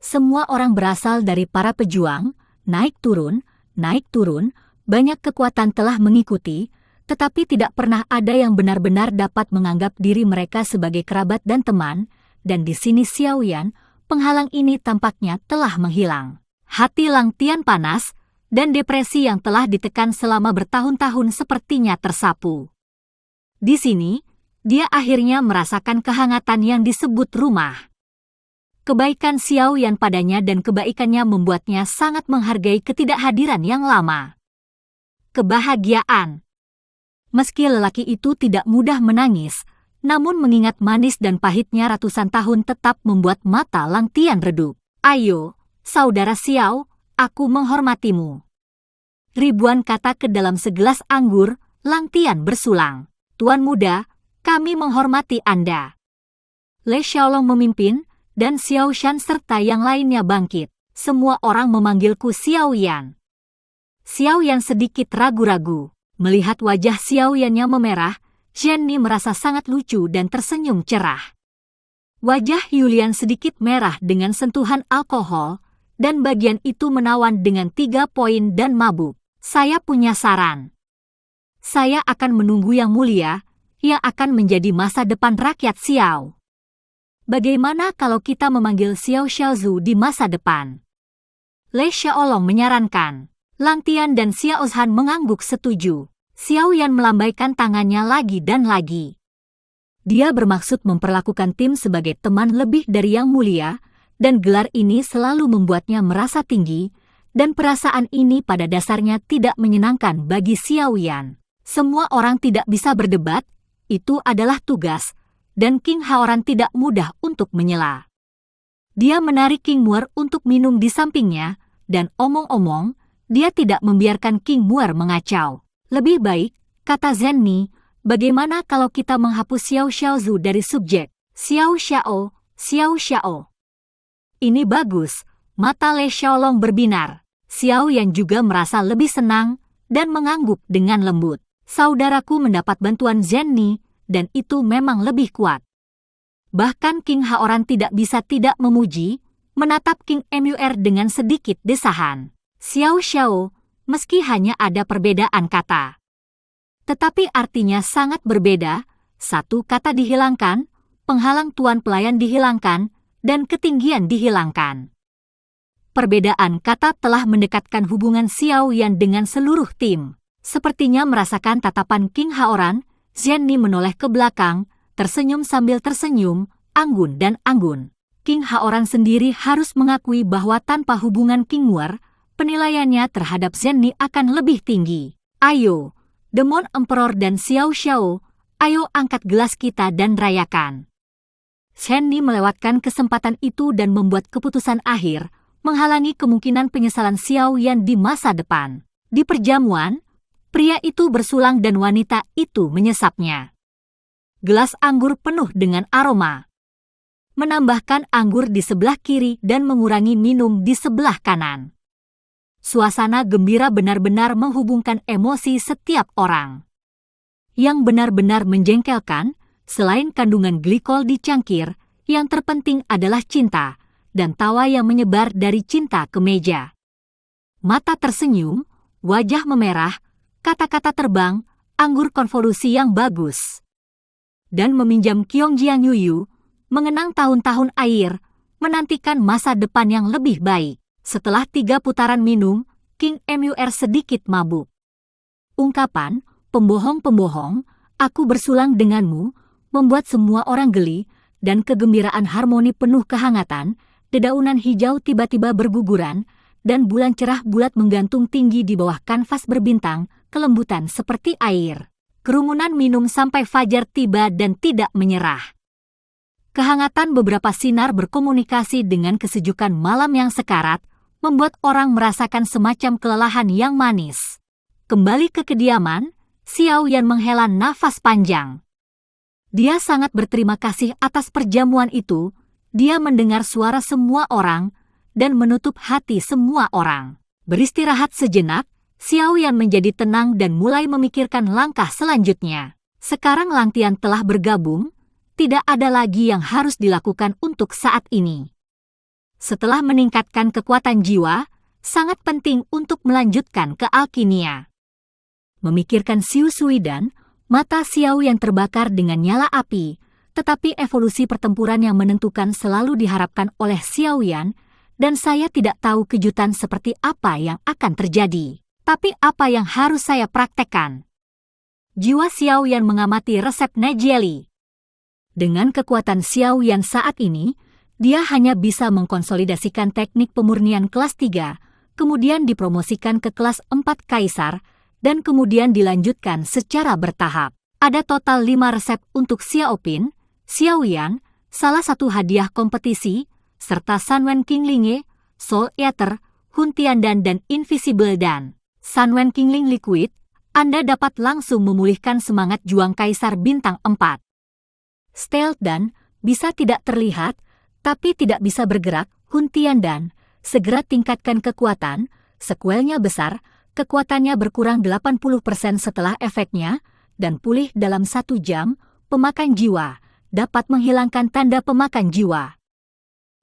Semua orang berasal dari para pejuang, naik turun, banyak kekuatan telah mengikuti, tetapi tidak pernah ada yang benar-benar dapat menganggap diri mereka sebagai kerabat dan teman, dan di sini Xiaoyan, penghalang ini tampaknya telah menghilang. Hati Lang Tian panas, dan depresi yang telah ditekan selama bertahun-tahun sepertinya tersapu. Di sini, dia akhirnya merasakan kehangatan yang disebut rumah. Kebaikan Xiaoyan padanya dan kebaikannya membuatnya sangat menghargai ketidakhadiran yang lama. Kebahagiaan. Meski lelaki itu tidak mudah menangis, namun mengingat manis dan pahitnya ratusan tahun tetap membuat mata Lang Tian redup. Ayo, saudara Xiao, aku menghormatimu. Ribuan kata ke dalam segelas anggur, Lang Tian bersulang. Tuan muda, kami menghormati Anda. Lei Xiaolong memimpin, dan Xiao Shan serta yang lainnya bangkit. semua orang memanggilku Xiao Yan. Xiao Yan sedikit ragu-ragu. Melihat wajah Xiao Yannya memerah, Zhenni merasa sangat lucu dan tersenyum cerah. Wajah Yulian sedikit merah dengan sentuhan alkohol, dan bagian itu menawan dengan 3 poin dan mabuk. Saya punya saran. Saya akan menunggu Yang Mulia, yang akan menjadi masa depan rakyat Xiao. Bagaimana kalau kita memanggil Xiao Xiaozu di masa depan? Lei Xiaolong menyarankan. Lang Tian dan Xiao Zhan mengangguk setuju. Xiao Yan melambaikan tangannya lagi dan lagi. Dia bermaksud memperlakukan tim sebagai teman lebih dari Yang Mulia, dan gelar ini selalu membuatnya merasa tinggi, dan perasaan ini pada dasarnya tidak menyenangkan bagi Xiao Yan. Semua orang tidak bisa berdebat, itu adalah tugas, dan King Haoran tidak mudah untuk menyela. Dia menarik King Muer untuk minum di sampingnya, dan omong-omong, dia tidak membiarkan King Muer mengacau. Lebih baik, kata Zhenni, bagaimana kalau kita menghapus Xiao Xiaozu dari subjek? Xiao Xiao, Xiao Xiao. Ini bagus, mata Lei Xiaolong berbinar. Xiao Yan juga merasa lebih senang, dan mengangguk dengan lembut. Saudaraku mendapat bantuan Zhenni, dan itu memang lebih kuat. Bahkan King Haoran tidak bisa tidak memuji, menatap King Mur dengan sedikit desahan. Xiao Xiao, meski hanya ada perbedaan kata. Tetapi artinya sangat berbeda, satu kata dihilangkan, penghalang tuan pelayan dihilangkan, dan ketinggian dihilangkan. Perbedaan kata telah mendekatkan hubungan Xiao Yan dengan seluruh tim. Sepertinya merasakan tatapan King Haoran, Zhenni menoleh ke belakang, tersenyum sambil tersenyum, anggun dan anggun. King Haoran sendiri harus mengakui bahwa tanpa hubungan King Muer, penilaiannya terhadap Zhenni akan lebih tinggi. Ayo, Demon Emperor dan Xiao Xiao, ayo angkat gelas kita dan rayakan. Zhenni melewatkan kesempatan itu dan membuat keputusan akhir, menghalangi kemungkinan penyesalan Xiao Yan di masa depan. Di perjamuan, pria itu bersulang dan wanita itu menyesapnya. Gelas anggur penuh dengan aroma. Menambahkan anggur di sebelah kiri dan mengurangi minum di sebelah kanan. Suasana gembira benar-benar menghubungkan emosi setiap orang. Yang benar-benar menjengkelkan, selain kandungan glikol di cangkir, yang terpenting adalah cinta, dan tawa yang menyebar dari cinta ke meja. Mata tersenyum, wajah memerah, kata-kata terbang, anggur konvolusi yang bagus. Dan meminjam Kyongjiang Yuyu, mengenang tahun-tahun air, menantikan masa depan yang lebih baik. Setelah 3 putaran minum, King Mur sedikit mabuk. Ungkapan, pembohong-pembohong, aku bersulang denganmu, membuat semua orang geli, dan kegembiraan harmoni penuh kehangatan, dedaunan hijau tiba-tiba berguguran, dan bulan cerah bulat menggantung tinggi di bawah kanvas berbintang, kelembutan seperti air. Kerumunan minum sampai fajar tiba dan tidak menyerah. Kehangatan beberapa sinar berkomunikasi dengan kesejukan malam yang sekarat, membuat orang merasakan semacam kelelahan yang manis. Kembali ke kediaman, Xiao Yan menghela nafas panjang. Dia sangat berterima kasih atas perjamuan itu, dia mendengar suara semua orang, dan menutup hati semua orang. Beristirahat sejenak, Xiao Yan menjadi tenang dan mulai memikirkan langkah selanjutnya. Sekarang Lang Tian telah bergabung, tidak ada lagi yang harus dilakukan untuk saat ini. Setelah meningkatkan kekuatan jiwa, sangat penting untuk melanjutkan ke alkimia. Memikirkan Xiu Suidan, mata Xiao yang terbakar dengan nyala api, tetapi evolusi pertempuran yang menentukan selalu diharapkan oleh Xiao Yan, dan saya tidak tahu kejutan seperti apa yang akan terjadi. Tapi apa yang harus saya praktekkan? Jiwa Xiao Yan mengamati resep Nejeli. Dengan kekuatan Xiao Yan saat ini, dia hanya bisa mengkonsolidasikan teknik pemurnian kelas 3, kemudian dipromosikan ke kelas 4 Kaisar, dan kemudian dilanjutkan secara bertahap. Ada total 5 resep untuk Xiao Pin, Xiao Yan, salah satu hadiah kompetisi, serta Sanwen Qingling, Soul Eater, Hun Tiandan dan Invisible Dan. Sanwen Qingling Liquid, Anda dapat langsung memulihkan semangat juang Kaisar bintang 4. Stealth Dan, bisa tidak terlihat, tapi tidak bisa bergerak, Hun Tiandan, segera tingkatkan kekuatan, sequelnya besar, kekuatannya berkurang 80% setelah efeknya, dan pulih dalam 1 jam, pemakan jiwa, dapat menghilangkan tanda pemakan jiwa.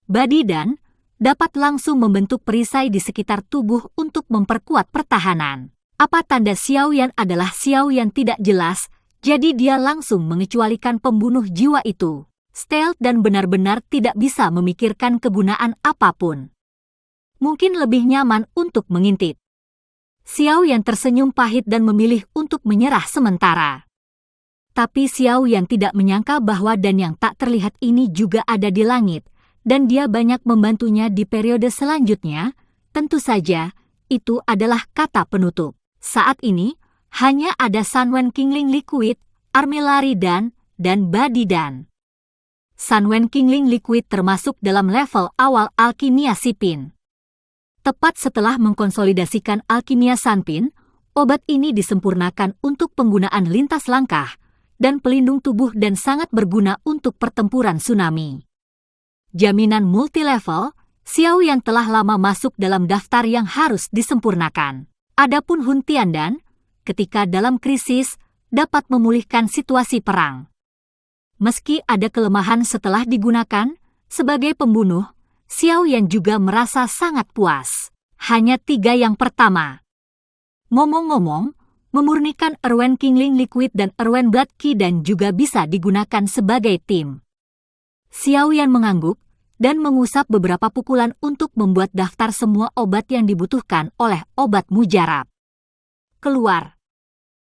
Body Dan dapat langsung membentuk perisai di sekitar tubuh untuk memperkuat pertahanan. Apa tanda Xiaoyan adalah Xiaoyan tidak jelas, jadi dia langsung mengecualikan pembunuh jiwa itu. Stealth dan benar-benar tidak bisa memikirkan kegunaan apapun. Mungkin lebih nyaman untuk mengintip. Xiaoyan tersenyum pahit dan memilih untuk menyerah sementara. Tapi Xiaoyan tidak menyangka bahwa Dan yang tak terlihat ini juga ada di langit, dan dia banyak membantunya di periode selanjutnya. Tentu saja, itu adalah kata penutup. Saat ini, hanya ada Sunwen Qingling Liquid, Armillary Dan Body Dan. Sunwen Qingling Liquid termasuk dalam level awal alkimia Sipin. Tepat setelah mengkonsolidasikan alkimia Sanpin, obat ini disempurnakan untuk penggunaan lintas langkah dan pelindung tubuh dan sangat berguna untuk pertempuran tsunami. Jaminan multilevel, Xiaoyan telah lama masuk dalam daftar yang harus disempurnakan. Adapun Hun Tiandan, ketika dalam krisis, dapat memulihkan situasi perang. Meski ada kelemahan setelah digunakan, sebagai pembunuh, Xiaoyan juga merasa sangat puas. Hanya 3 yang pertama. Ngomong-ngomong, memurnikan Erwen Qingling Liquid dan Erwen Blood Qi dan juga bisa digunakan sebagai tim. Xiaoyan mengangguk dan mengusap beberapa pukulan untuk membuat daftar semua obat yang dibutuhkan oleh obat mujarab. Keluar.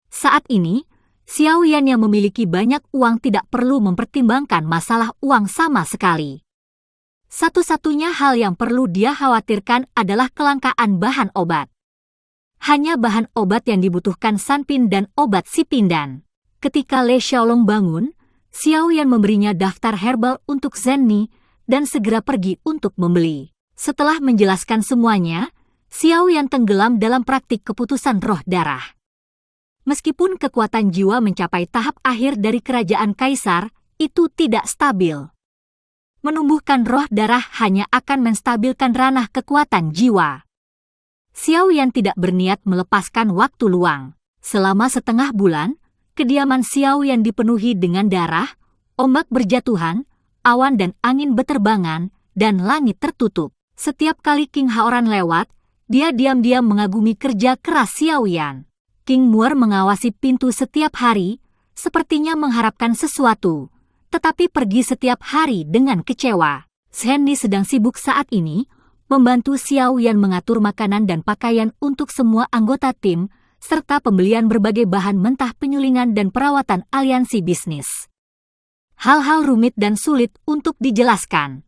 Saat ini, Xiaoyan yang memiliki banyak uang tidak perlu mempertimbangkan masalah uang sama sekali. Satu-satunya hal yang perlu dia khawatirkan adalah kelangkaan bahan obat. Hanya bahan obat yang dibutuhkan Sanpin dan obat Sipindan. Ketika Le Xiaolong bangun, Xiaoyan memberinya daftar herbal untuk Zenni dan segera pergi untuk membeli. Setelah menjelaskan semuanya, Xiaoyan tenggelam dalam praktik keputusan roh darah. Meskipun kekuatan jiwa mencapai tahap akhir dari kerajaan kaisar, itu tidak stabil. Menumbuhkan roh darah hanya akan menstabilkan ranah kekuatan jiwa. Xiaoyan tidak berniat melepaskan waktu luang. Selama setengah bulan, kediaman Xiaoyan dipenuhi dengan darah, ombak berjatuhan, awan dan angin beterbangan, dan langit tertutup. Setiap kali King Haoran lewat, dia diam-diam mengagumi kerja keras Xiaoyan. King Muer mengawasi pintu setiap hari, sepertinya mengharapkan sesuatu, tetapi pergi setiap hari dengan kecewa. Zenni sedang sibuk saat ini, membantu Xiaoyan mengatur makanan dan pakaian untuk semua anggota tim, serta pembelian berbagai bahan mentah penyulingan dan perawatan aliansi bisnis. Hal-hal rumit dan sulit untuk dijelaskan.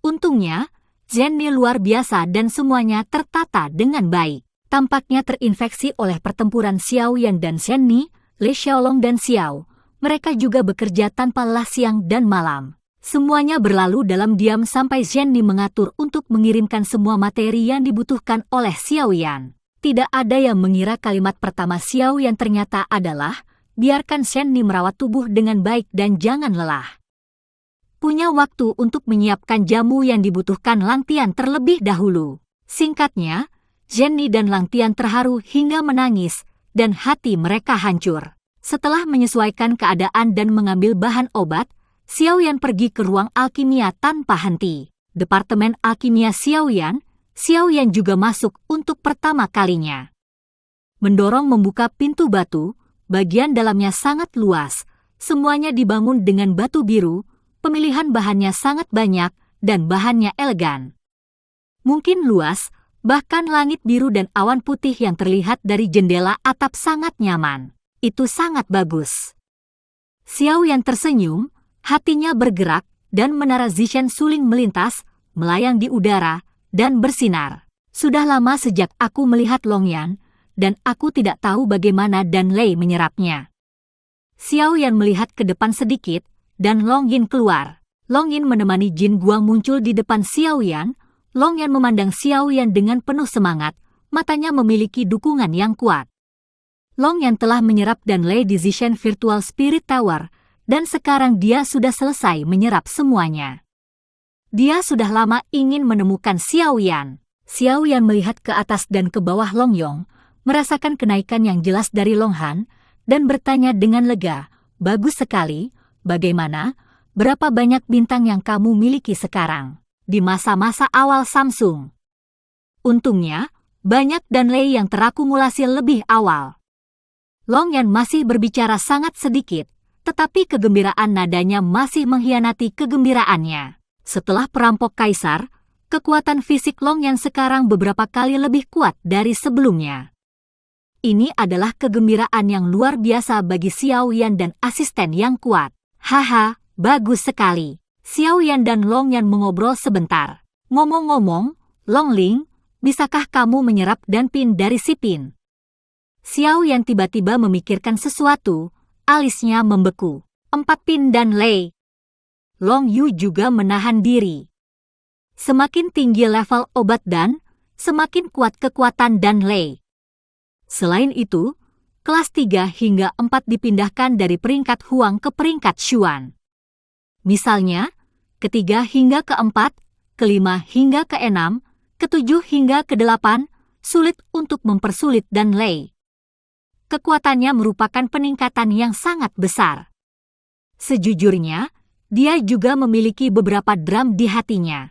Untungnya, Zenni luar biasa dan semuanya tertata dengan baik. Tampaknya terinfeksi oleh pertempuran Xiaoyan dan Zenni, Le Xiaolong dan Xiao. Mereka juga bekerja tanpa lelah siang dan malam. Semuanya berlalu dalam diam sampai Zenni mengatur untuk mengirimkan semua materi yang dibutuhkan oleh Xiaoyan. Tidak ada yang mengira kalimat pertama Xiaoyan ternyata adalah, biarkan Zenni merawat tubuh dengan baik dan jangan lelah. Punya waktu untuk menyiapkan jamu yang dibutuhkan Lang Tian terlebih dahulu. Singkatnya, Zenni dan Lang Tian terharu hingga menangis, dan hati mereka hancur. Setelah menyesuaikan keadaan dan mengambil bahan obat, Xiaoyan pergi ke ruang alkimia tanpa henti. Departemen alkimia Xiaoyan juga masuk untuk pertama kalinya. Mendorong membuka pintu batu, bagian dalamnya sangat luas, semuanya dibangun dengan batu biru, pemilihan bahannya sangat banyak, dan bahannya elegan. Mungkin luas, bahkan langit biru dan awan putih yang terlihat dari jendela atap sangat nyaman. Itu sangat bagus. Xiaoyan tersenyum, hatinya bergerak, dan menara Zishan suling melintas, melayang di udara, dan bersinar. Sudah lama sejak aku melihat Longyan, dan aku tidak tahu bagaimana Dan Lei menyerapnya. Xiaoyan melihat ke depan sedikit, dan Longyin keluar. Longyin menemani Jin Guang muncul di depan Xiaoyan. Longyan memandang Xiaoyan dengan penuh semangat, matanya memiliki dukungan yang kuat. Longyan telah menyerap Dan Lei di Zishan Virtual Spirit Tower, dan sekarang dia sudah selesai menyerap semuanya. Dia sudah lama ingin menemukan Xiao Yan. Xiao Yan melihat ke atas dan ke bawah Long Yong, merasakan kenaikan yang jelas dari Long Han, dan bertanya dengan lega, "Bagus sekali, bagaimana? Berapa banyak bintang yang kamu miliki sekarang?" "Di masa-masa awal Samsung. Untungnya, banyak dan Lei yang terakumulasi lebih awal." Long Yan masih berbicara sangat sedikit, tetapi kegembiraan nadanya masih mengkhianati kegembiraannya. Setelah perampok kaisar, kekuatan fisik Long Yan sekarang beberapa kali lebih kuat dari sebelumnya. Ini adalah kegembiraan yang luar biasa bagi Xiao Yan dan asisten yang kuat. "Haha, bagus sekali." Xiao Yan dan Long Yan mengobrol sebentar. "Ngomong-ngomong, Long Ling, bisakah kamu menyerap danpin dari si Pin?" Xiao Yan tiba-tiba memikirkan sesuatu, alisnya membeku. 4 Pin dan Lei. Long Yu juga menahan diri. Semakin tinggi level obat dan, semakin kuat kekuatan dan Lei. Selain itu, kelas 3 hingga 4 dipindahkan dari peringkat Huang ke peringkat Xuan. Misalnya, ke-3 hingga ke-4, ke-5 hingga ke-6, ke-7 hingga ke-8, sulit untuk mempersulit dan Lei. Kekuatannya merupakan peningkatan yang sangat besar. Sejujurnya, dia juga memiliki beberapa drum di hatinya.